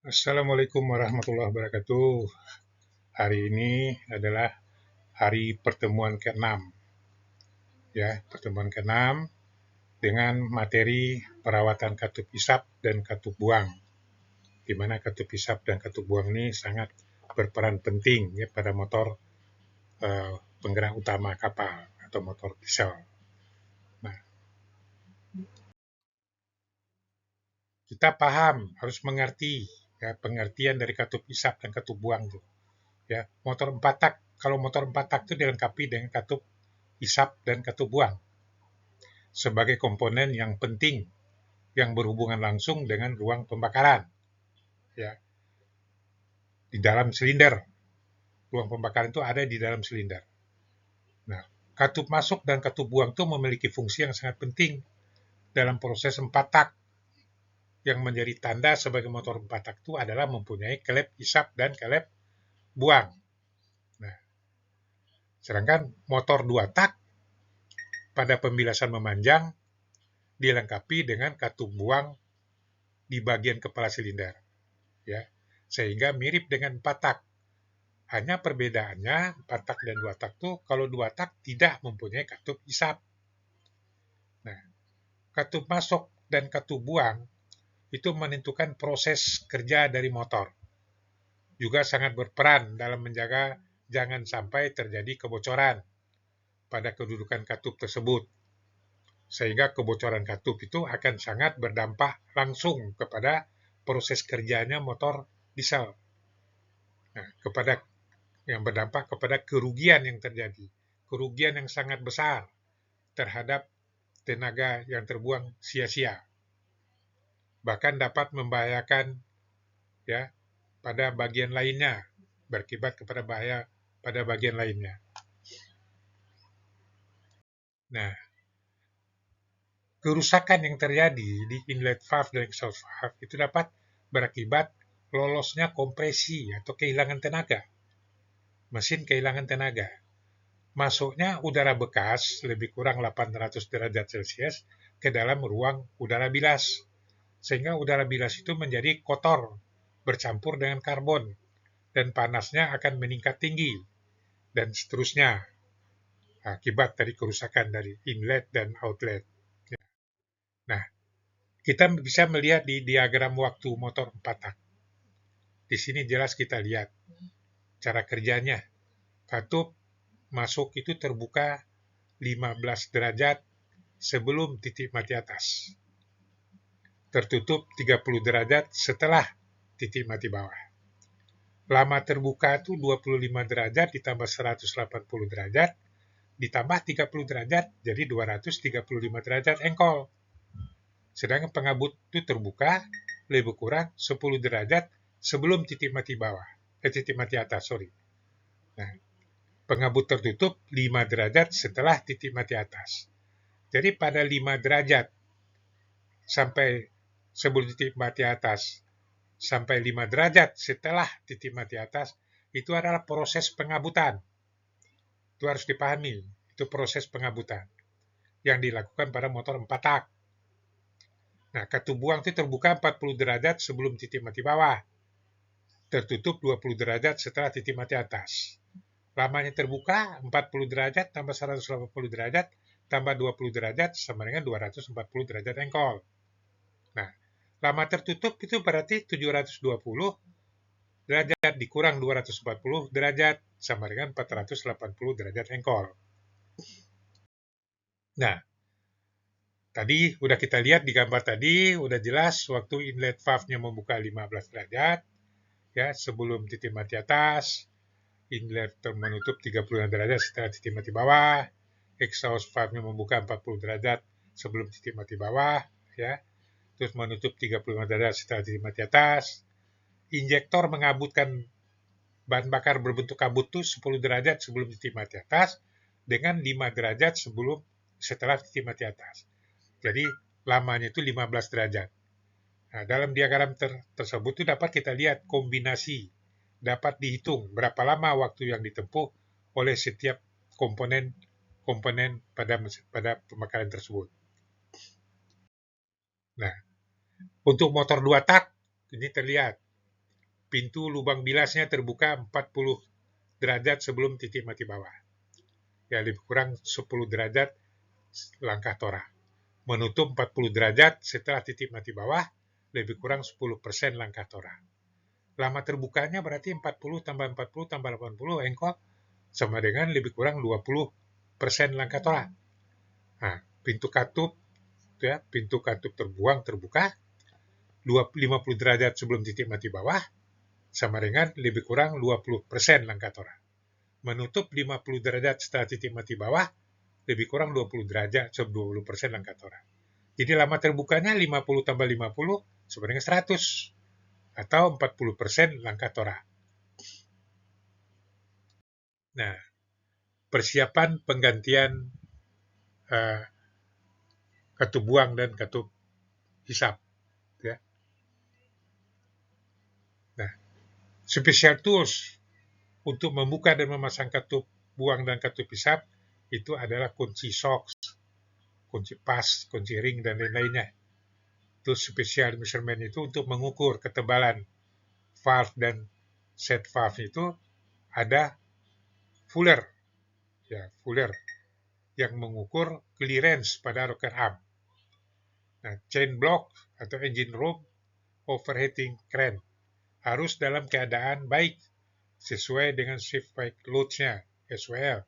Assalamualaikum warahmatullahi wabarakatuh. Hari ini adalah hari pertemuan ke-6, ya, pertemuan ke-6 dengan materi perawatan katup isap dan katup buang, di mana katup isap dan katup buang ini sangat berperan penting ya pada motor penggerak utama kapal atau motor diesel. Nah, kita paham, harus mengerti ya pengertian dari katup isap dan katup buang tuh. Ya, motor 4 tak, kalau motor 4 tak itu dilengkapi dengan katup isap dan katup buang sebagai komponen yang penting yang berhubungan langsung dengan ruang pembakaran, ya, di dalam silinder. Ruang pembakaran itu ada di dalam silinder. Nah, katup masuk dan katup buang itu memiliki fungsi yang sangat penting dalam proses 4 tak. Yang menjadi tanda sebagai motor 4 tak itu adalah mempunyai kelep isap dan kelep buang. Nah, sedangkan motor 2 tak pada pembilasan memanjang dilengkapi dengan katup buang di bagian kepala silinder, ya, sehingga mirip dengan 4 tak. Hanya perbedaannya 4 tak dan 2 tak tuh kalau 2 tak tidak mempunyai katup isap. Nah, katup masuk dan katup buang itu menentukan proses kerja dari motor. Juga sangat berperan dalam menjaga jangan sampai terjadi kebocoran pada kedudukan katup tersebut. Sehingga kebocoran katup itu akan sangat berdampak langsung kepada proses kerjanya motor diesel. Nah, yang berdampak kepada kerugian yang terjadi. Kerugian yang sangat besar terhadap tenaga yang terbuang sia-sia. Bahkan dapat membahayakan ya pada bagian lainnya, berakibat kepada bahaya pada bagian lainnya. Nah, kerusakan yang terjadi di inlet valve dan exhaust valve itu dapat berakibat lolosnya kompresi atau kehilangan tenaga. Mesin kehilangan tenaga. Masuknya udara bekas lebih kurang 800 derajat Celcius ke dalam ruang udara bilas. Sehingga udara bilas itu menjadi kotor, bercampur dengan karbon, dan panasnya akan meningkat tinggi, dan seterusnya, akibat dari kerusakan dari inlet dan outlet. Nah, kita bisa melihat di diagram waktu motor 4 tak. Di sini jelas kita lihat cara kerjanya. Katup masuk itu terbuka 15 derajat sebelum titik mati atas. Tertutup 30 derajat setelah titik mati bawah. Lama terbuka itu 25 derajat ditambah 180 derajat ditambah 30 derajat jadi 235 derajat engkol. Sedangkan pengabut itu terbuka lebih kurang 10 derajat sebelum titik mati bawah. Titik mati atas, sorry. Nah, pengabut tertutup 5 derajat setelah titik mati atas. Jadi pada 5 derajat sampai sebelum titik mati atas sampai 5 derajat setelah titik mati atas itu adalah proses pengabutan. Itu harus dipahami, itu proses pengabutan yang dilakukan pada motor 4 tak. Nah, katup buang itu terbuka 40 derajat sebelum titik mati bawah. Tertutup 20 derajat setelah titik mati atas. Lamanya terbuka 40 derajat tambah 180 derajat tambah 20 derajat sama dengan 240 derajat engkol. Nah, lama tertutup itu berarti 720 derajat dikurang 240 derajat sama dengan 480 derajat engkol. Nah, tadi udah kita lihat di gambar tadi, udah jelas waktu inlet valve-nya membuka 15 derajat, ya sebelum titik mati atas, inlet menutup 30 derajat setelah titik mati bawah, exhaust valve-nya membuka 40 derajat sebelum titik mati bawah, ya, terus menutup 35 derajat setelah titik mati atas, injektor mengabutkan bahan bakar berbentuk kabut itu 10 derajat sebelum titik mati atas dengan 5 derajat setelah titik mati atas. Jadi lamanya itu 15 derajat. Nah, dalam diagram tersebut itu dapat kita lihat kombinasi, dapat dihitung berapa lama waktu yang ditempuh oleh setiap komponen pada pembakaran tersebut. Nah, untuk motor 2 tak ini terlihat pintu lubang bilasnya terbuka 40 derajat sebelum titik mati bawah. Ya, lebih kurang 10 derajat langkah tora. Menutup 40 derajat setelah titik mati bawah, lebih kurang 10% langkah tora. Lama terbukanya berarti 40 tambah 40 tambah 80 engkol sama dengan lebih kurang 20% langkah tora. Nah, pintu katup terbuang terbuka 50 derajat sebelum titik mati bawah sama dengan lebih kurang 20% langkah tora. Menutup 50 derajat setelah titik mati bawah lebih kurang 20 derajat 20% langkah tora. Jadi lama terbukanya 50 tambah 50 sama dengan 100 atau 40% langkah tora. Nah, persiapan penggantian katup buang dan katup hisap. Ya. Nah, special tools untuk membuka dan memasang katup buang dan katup hisap itu adalah kunci SOX, kunci pas, kunci ring, dan lain-lainnya. Itu special measurement itu untuk mengukur ketebalan valve dan set valve itu ada Fuller, ya Fuller yang mengukur clearance pada rocker arm. Nah, chain block atau engine room overheating crank harus dalam keadaan baik sesuai dengan shift weight loads-nya SWL.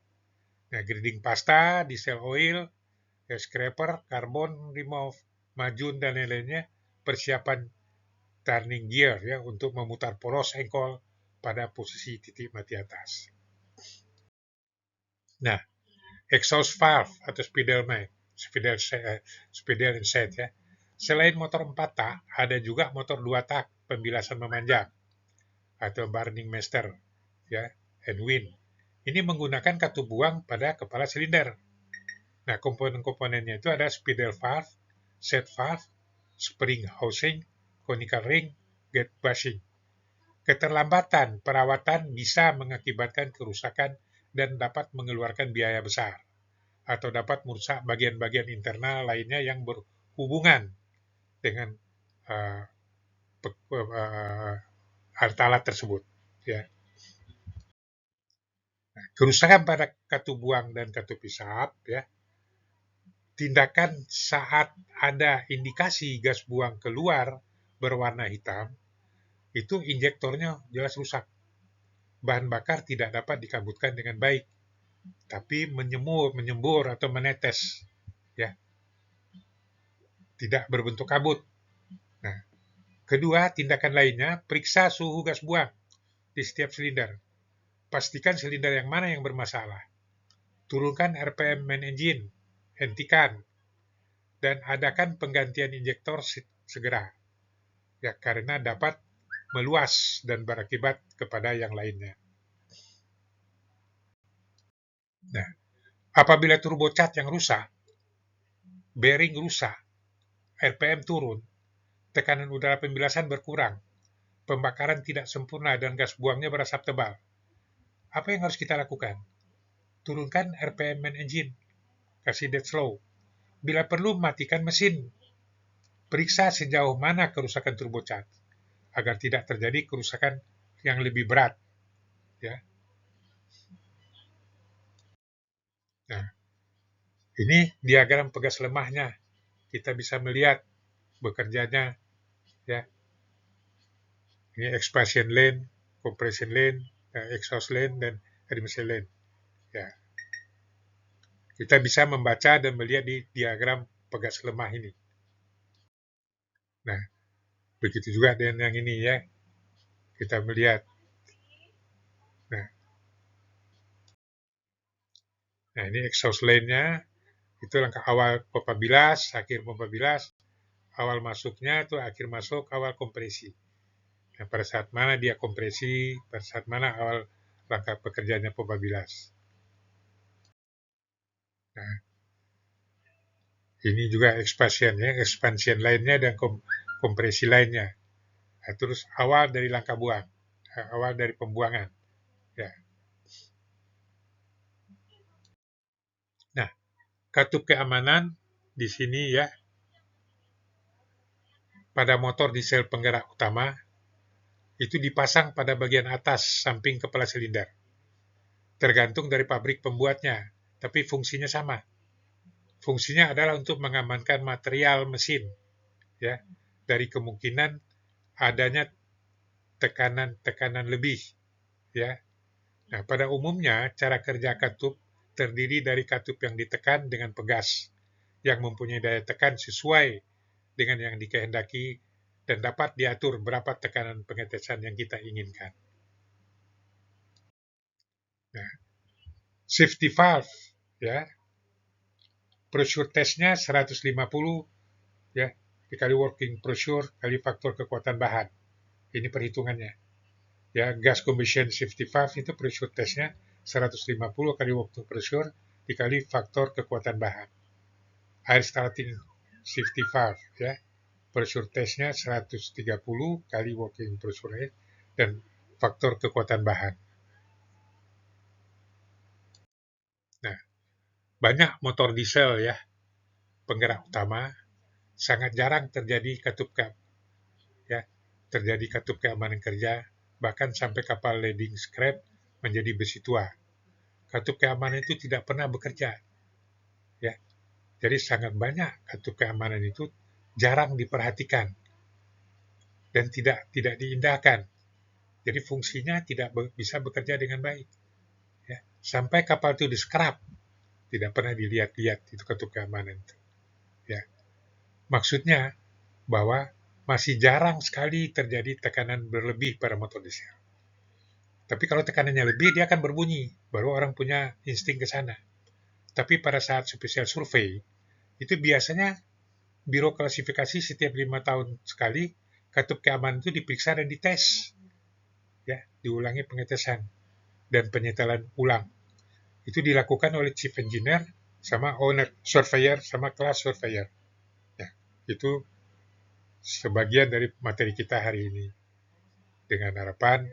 Nah, grading pasta, diesel oil, scraper, carbon remove, majun dan lain-lainnya persiapan turning gear ya untuk memutar poros engkol pada posisi titik mati atas. Nah, exhaust valve atau spidel set ya. Selain motor 4 tak, ada juga motor 2 tak pembilasan memanjang atau burning master ya, and wind. Ini menggunakan katup buang pada kepala silinder. Nah, komponen-komponennya itu ada spidel valve, set valve, spring housing, conical ring, gate bushing. Keterlambatan perawatan bisa mengakibatkan kerusakan dan dapat mengeluarkan biaya besar atau dapat merusak bagian-bagian internal lainnya yang berhubungan dengan alat tersebut. Ya. Nah, kerusakan pada katup buang dan katup hisap, ya, tindakan saat ada indikasi gas buang keluar berwarna hitam, itu injektornya jelas rusak. Bahan bakar tidak dapat dikabutkan dengan baik, tapi menyembur atau menetes, ya, tidak berbentuk kabut. Nah, kedua, tindakan lainnya, periksa suhu gas buang di setiap silinder. Pastikan silinder yang mana yang bermasalah. Turunkan RPM main engine, hentikan, dan adakan penggantian injektor segera, ya, karena dapat meluas dan berakibat kepada yang lainnya. Nah, apabila turbocat yang rusak, bearing rusak, RPM turun, tekanan udara pembilasan berkurang, pembakaran tidak sempurna dan gas buangnya berasap tebal. Apa yang harus kita lakukan? Turunkan RPM main engine, kasih dead slow. Bila perlu, matikan mesin. Periksa sejauh mana kerusakan turbocat, agar tidak terjadi kerusakan yang lebih berat. Ya. Nah, ini diagram pegas lemahnya. Kita bisa melihat bekerjanya, ya. Ini expansion lane, compression lane, exhaust lane, dan admission lane. Ya. Kita bisa membaca dan melihat di diagram pegas lemah ini. Nah, begitu juga dengan yang ini ya. Kita melihat. Nah, ini exhaust lane-nya. Itu langkah awal pompa bilas, akhir pompa bilas. Awal masuknya itu akhir masuk, awal kompresi. Nah, pada saat mana dia kompresi, pada saat mana awal langkah pekerjaannya pompa bilas. Nah, ini juga expansion lainnya dan kompresi lainnya. Nah, terus awal dari langkah buang, awal dari pembuangan. Ya. Nah, katup keamanan di sini ya, pada motor diesel penggerak utama, itu dipasang pada bagian atas samping kepala silinder. Tergantung dari pabrik pembuatnya, tapi fungsinya sama. Fungsinya adalah untuk mengamankan material mesin, ya, dari kemungkinan adanya tekanan-tekanan lebih, ya. Nah, pada umumnya cara kerja katup terdiri dari katup yang ditekan dengan pegas, yang mempunyai daya tekan sesuai dengan yang dikehendaki dan dapat diatur berapa tekanan pengetesan yang kita inginkan. Nah, safety valve, ya, pressure testnya 150, ya, dikali working pressure kali faktor kekuatan bahan. Ini perhitungannya. Ya, gas combustion safety valve itu pressure testnya 150 kali working pressure dikali faktor kekuatan bahan. Air starting safety valve, ya, pressure testnya 130 kali working pressure dan faktor kekuatan bahan. Nah, banyak motor diesel, ya, penggerak utama, sangat jarang terjadi katup keamanan kerja, bahkan sampai kapal lading scrap menjadi besi tua. Katup keamanan itu tidak pernah bekerja, ya. Jadi sangat banyak katup keamanan itu jarang diperhatikan dan tidak diindahkan. Jadi fungsinya tidak bisa bekerja dengan baik. Ya. Sampai kapal itu di-scrap, tidak pernah dilihat-lihat itu katup keamanan itu. Ya. Maksudnya bahwa masih jarang sekali terjadi tekanan berlebih pada motor diesel. Tapi kalau tekanannya lebih, dia akan berbunyi. Baru orang punya insting ke sana. Tapi pada saat special survey, itu biasanya Biro Klasifikasi setiap 5 tahun sekali, katup keamanan itu diperiksa dan dites. Ya, diulangi pengetesan dan penyetelan ulang. Itu dilakukan oleh Chief Engineer sama Owner Surveyor sama Class Surveyor. Ya, itu sebagian dari materi kita hari ini. Dengan harapan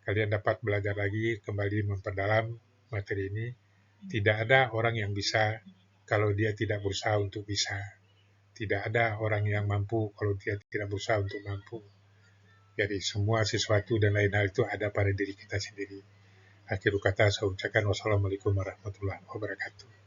kalian dapat belajar lagi, kembali memperdalam materi ini. Tidak ada orang yang bisa kalau dia tidak berusaha untuk bisa. Tidak ada orang yang mampu kalau dia tidak berusaha untuk mampu. Jadi semua sesuatu dan lain hal itu ada pada diri kita sendiri. Akhir kata saya ucapkan wassalamualaikum warahmatullahi wabarakatuh.